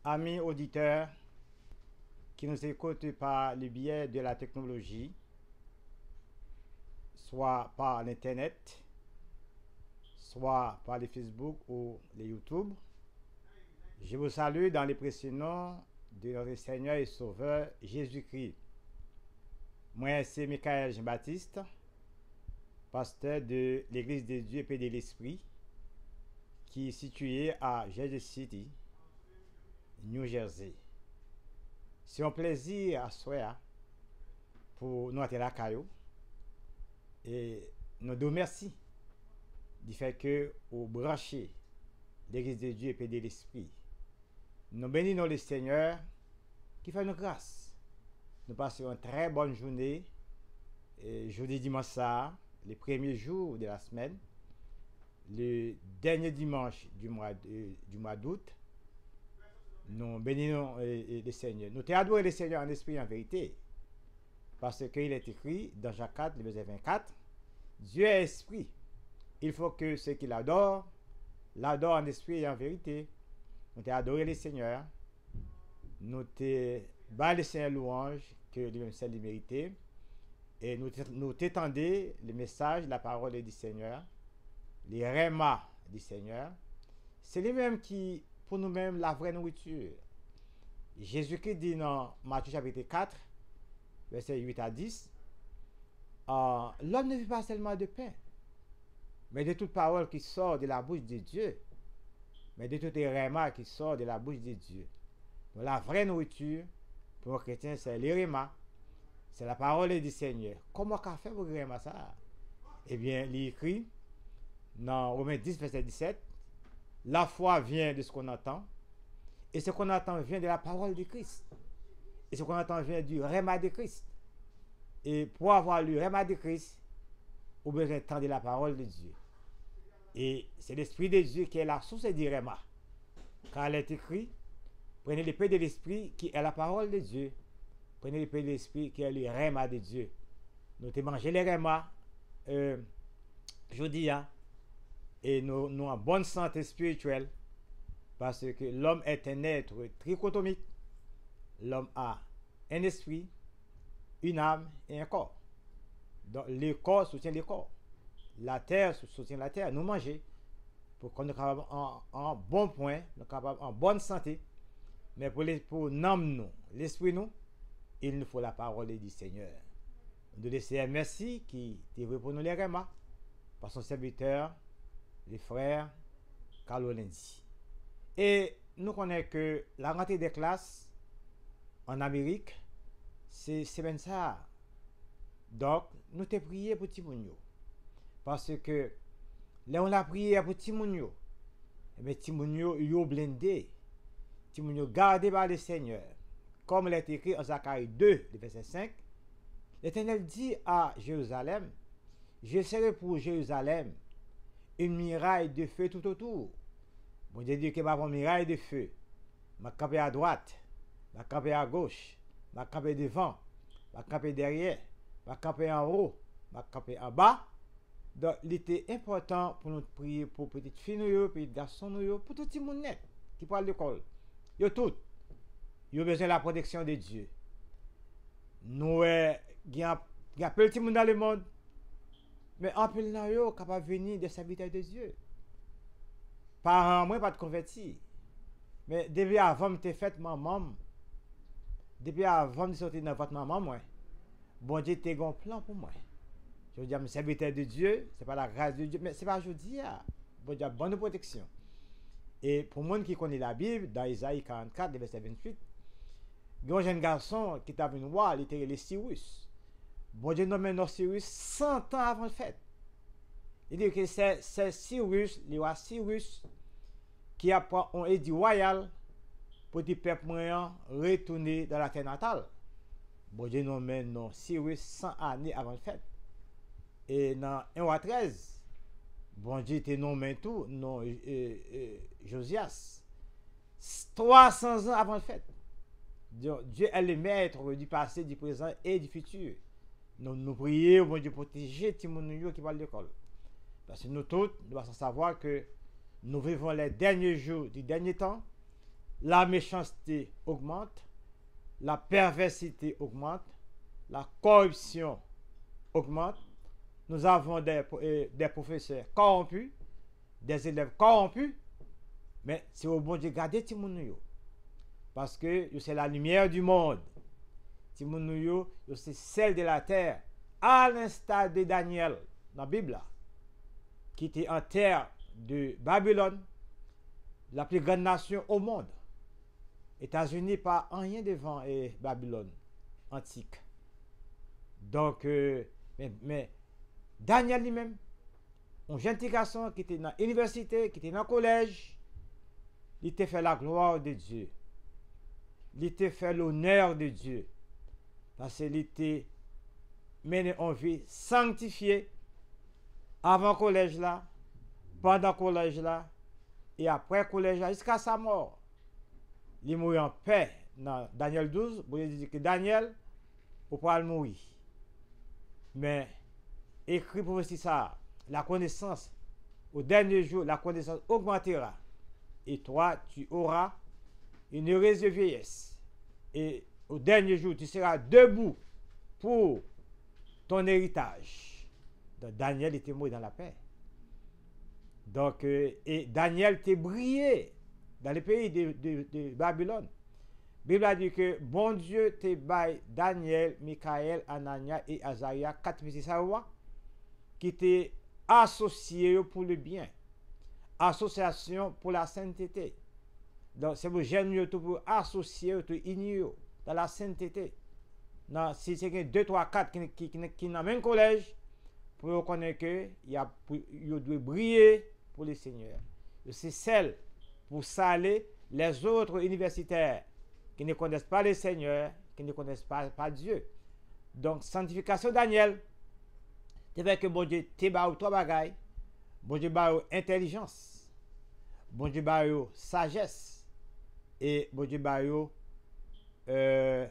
Amis auditeurs qui nous écoutent par le biais de la technologie, soit par l'Internet, soit par les Facebook ou les YouTube, je vous salue dans le précieux nom de notre Seigneur et Sauveur Jésus-Christ. Moi, c'est Michael Jean-Baptiste, pasteur de l'Église de Dieu et Paix de l'Esprit, qui est située à Jersey City, New Jersey. C'est un plaisir à soi pour nous être là, et nous nous remercions du fait que vous branchez l'Église de Dieu et Paix de l'Esprit. Nous bénissons le Seigneur qui fait nous grâce. Nous passons une très bonne journée, jeudi, dimanche, ça, les premiers jours de la semaine, le dernier dimanche du mois d'août. Nous bénissons le Seigneur. Nous t'adorons le Seigneur en esprit et en vérité. Parce qu'il est écrit dans Jean 4, le verset 24, Dieu est esprit. Il faut que ceux qui l'adorent en esprit et en vérité. Nous t'adorons le Seigneur. Nous bas le Seigneur louange que lui-même seul lui mérité. Et nous t'étendons le message, la parole du Seigneur, les rémas du Seigneur. C'est lui-même qui, pour nous-mêmes, la vraie nourriture. Jésus-Christ dit dans Matthieu chapitre 4, versets 8 à 10, l'homme ne vit pas seulement de pain, mais de toute parole qui sort de la bouche de Dieu, mais de toutes les rémas qui sortent de la bouche de Dieu. Donc la vraie nourriture pour un chrétien, c'est les rémas, c'est la parole du Seigneur. Comment qu'a fait pour rémas ça? Eh bien, il écrit dans Romains 10, verset 17, la foi vient de ce qu'on entend, et ce qu'on entend vient de la parole de Christ. Et ce qu'on entend vient du réma de Christ. Et pour avoir le réma de Christ, on a besoin d'entendre la parole de Dieu. Et c'est l'Esprit de Dieu qui est la source du réma. Car il est écrit, prenez l'épée de l'Esprit qui est la parole de Dieu. Prenez l'épée de l'Esprit qui est le réma de Dieu. Nous avons mangé les rémas jeudi, et nous en bonne santé spirituelle, parce que l'homme est un être trichotomique. L'homme a un esprit, une âme et un corps. Donc le corps soutient le corps. La terre soutient la terre. Nous manger pour qu'on soit capable en bon point, nous capable en bonne santé. Mais pour nous, l'esprit nous, il nous faut la parole du Seigneur. Nous laissons merci qui t'est pour nous les remas par son serviteur, les frères Carlo Lendi. Et nous connaissons que la rentrée des classes en Amérique, c'est bien ça. Donc, nous t'ai prié pour Timounio. Parce que là, on a prié pour Timounio. Mais Timounio, il est blindé. Timounio, gardé par le Seigneur. Comme il est écrit en Zacharie 2, verset 5, l'Éternel dit à Jérusalem, je serai pour Jérusalem une muraille de feu tout autour. Bon Dieu dit que ma muraille de feu, ma camper à droite, ma camper à gauche, ma camper devant, ma camper derrière, ma camper en haut, ma camper en bas. Donc, il était important pour nous prier pour petites filles, petites garçons, pour tout le monde qui parle de l'école. Yo tout, ils ont besoin de la protection de Dieu. Nous, il y a peu de monde dans le monde, mais en plus, nous sommes capables de venir des serviteurs de Dieu. Parents, moi, pas de converti. Mais depuis avant, je fait maman. Depuis avant de sortir dans votre maman, moi, bon Dieu, tu as un plan pour moi. Je veux dire, je suis serviteur de Dieu, ce n'est pas la grâce de Dieu, mais ce n'est pas aujourd'hui. Bon Dieu, bonne protection. Et pour les gens qui connaissent la Bible, dans Isaïe 44, verset 28, il y a un jeune garçon qui est venu voir, il était les Cyrus. Bon Dieu nomme nos Cyrus 100 ans avant le fait. Il dit que c'est Cyrus, le roi Cyrus, qui a pris un édit royal pour que le peuple moyen retourner dans la terre natale. Bon Dieu nomme nos Cyrus 100 années avant le fait. Et dans 1 roi 13, bon Dieu te nommé tout, non, Josias, 300 ans avant le fait. Dieu est le maître du passé, du présent et du futur. Nous prions, bon Dieu, protéger tout le monde qui parle de l'école. Parce que nous tous, nous devons savoir que nous vivons les derniers jours du dernier temps la méchanceté augmente, la perversité augmente, la corruption augmente. Nous avons des professeurs corrompus, des élèves corrompus, mais c'est au bon Dieu garder tout le monde. Parce que c'est la lumière du monde. Tout le monde, c'est celle de la terre. À l'instar de Daniel, dans la Bible, qui était en terre de Babylone, la plus grande nation au monde. États-Unis, pas rien devant Babylone antique. Donc, mais Daniel lui-même, un jeune garçon qui était dans l'université, qui était dans le collège, il t'a fait la gloire de Dieu. Il t'a fait l'honneur de Dieu. Parce qu'il était mené en vie sanctifiée avant le collège là, pendant le collège là, et après le collège là, jusqu'à sa mort. Il est mort en paix. Dans Daniel 12, vous dit que Daniel, il pourra mourir. Mais, écrit pour aussi ça, la connaissance, au dernier jour, la connaissance augmentera. Et toi, tu auras une heureuse vieillesse. Et au dernier jour, tu seras debout pour ton héritage. Donc, Daniel était mort dans la paix. Donc, et Daniel t'est brillé dans le pays de Babylone. La Bible a dit que bon Dieu te baille Daniel, Michael, Anania et Azaria, 4 petits rois, qui étaient associés pour le bien. Association pour la sainteté. Donc, c'est pour génie pour associer, pour unir dans la sainteté. Non, si c'est 2, 3, 4 qui sont dans le même collège, pour reconnaître qu'ils doivent briller pour le Seigneur. C'est celle pour saler les autres universitaires qui ne connaissent pas le Seigneur, qui ne connaissent pas Dieu. Donc, sanctification Daniel, c'est vrai que bon Dieu te ba ou trois bagailles, bon Dieu ba ou intelligence, bon Dieu ba ou sagesse, et bon Dieu ba ou le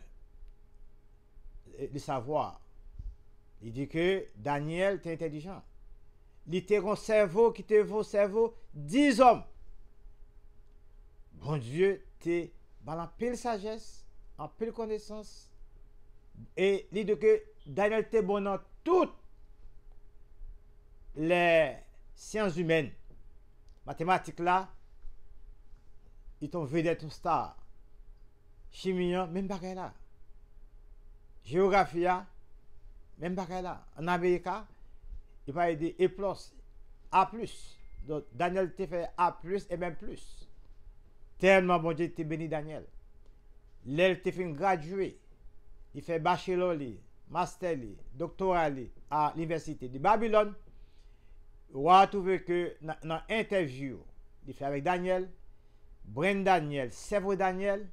savoir. Il dit que Daniel est intelligent. Il te un cerveau qui te vaut cerveau 10 hommes. Bon Dieu te en pile sagesse, en pile connaissance. Et il dit que Daniel te bon dans toutes les sciences humaines. Mathématiques là, ils t'ont vedette une star. Chimie, même bagaille là. Géographie, même bagaille là. En Amérique, il va aider E+, A+. Donc Daniel te fait A+, et même plus. Tellement bon Dieu te béni Daniel. L'elle te fait gradué. Il fait bachelor, master, doctorat à l'université de Babylone. On va trouver que dans l'interview, il fait avec Daniel, Brain Daniel, cerveau Daniel,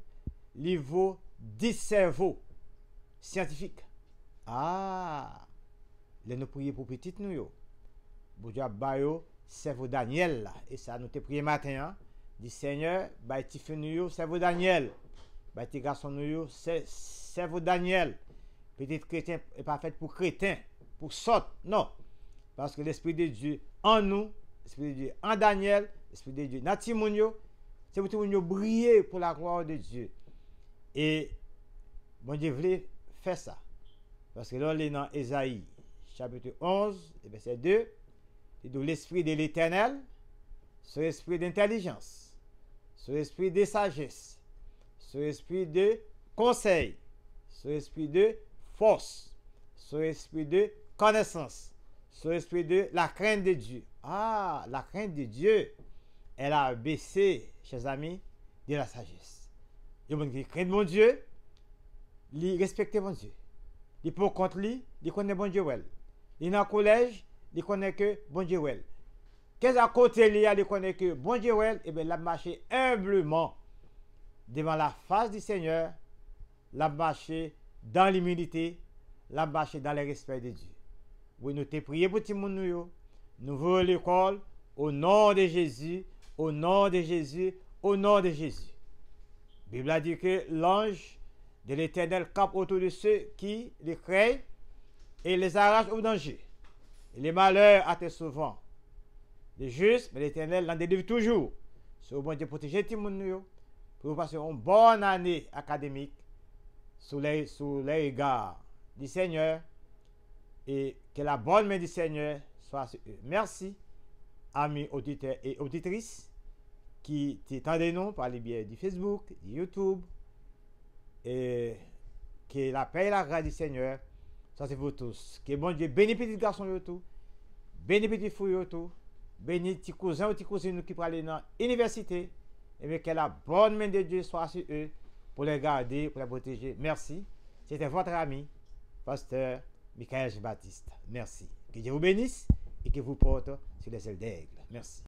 il vaut 10 cerveaux scientifiques. Ah, les nous prier pour petit nous yo. Bon Dieu bayo cerveau Daniel là et ça nous te prier matin hein. Dit Seigneur, bah ti nous cerveau Daniel. Bah ti garçon nous cerveau Daniel. Petit chrétien est pas fait pour crétin, pour sorte. Non. Parce que l'esprit de Dieu en nous, l'esprit de Dieu en Daniel, l'esprit de Dieu dans Timonio, c'est pour tout briller pour la gloire de Dieu. Et bon Dieu voulait faire ça. Parce que là, on est dans Ésaïe, chapitre 11, verset 2, c'est de l'esprit de l'éternel, ce esprit d'intelligence, ce esprit de sagesse, ce esprit de conseil, ce esprit de force, ce esprit de connaissance, ce esprit de la crainte de Dieu. Ah, la crainte de Dieu, elle a baissé, chers amis, de la sagesse. Il y a qui craint mon Dieu, il respecte mon Dieu. Il peut contre lui, il connaît bon Dieu. Il est dans le collège, il connaît que bon Dieu. Qu'est-ce à côté il connaît que bon Dieu, et bien il a marché humblement devant la face du Seigneur, il a marché dans l'humilité, il a marché dans le respect de Dieu. Oui, nous te prions pour tout le monde. Nous voulons l'école au nom de Jésus, au nom de Jésus, au nom de Jésus. La Bible a dit que l'ange de l'Éternel campe autour de ceux qui les craignent et les arrache au danger. Et les malheurs atteignent souvent les justes, mais l'Éternel l'en délivre toujours. C'est au bon Dieu protéger tout le monde, pour vous passer une bonne année académique sous les regards du Seigneur et que la bonne main du Seigneur soit sur eux. Merci, amis auditeurs et auditrices qui t'étendent nous par les biais du Facebook, du YouTube, et que la paix et la grâce du Seigneur soit sur vous tous. Que bon Dieu bénisse petit garçon et tout, bénisse petit fou et tout, bénisse petit cousin ou petit cousine qui parlent dans l'université, et bien que la bonne main de Dieu soit sur eux pour les garder, pour les protéger. Merci. C'était votre ami, pasteur Michael Jean-Baptiste. Merci. Que Dieu vous bénisse et que vous porte sur les ailes d'aigle. Merci.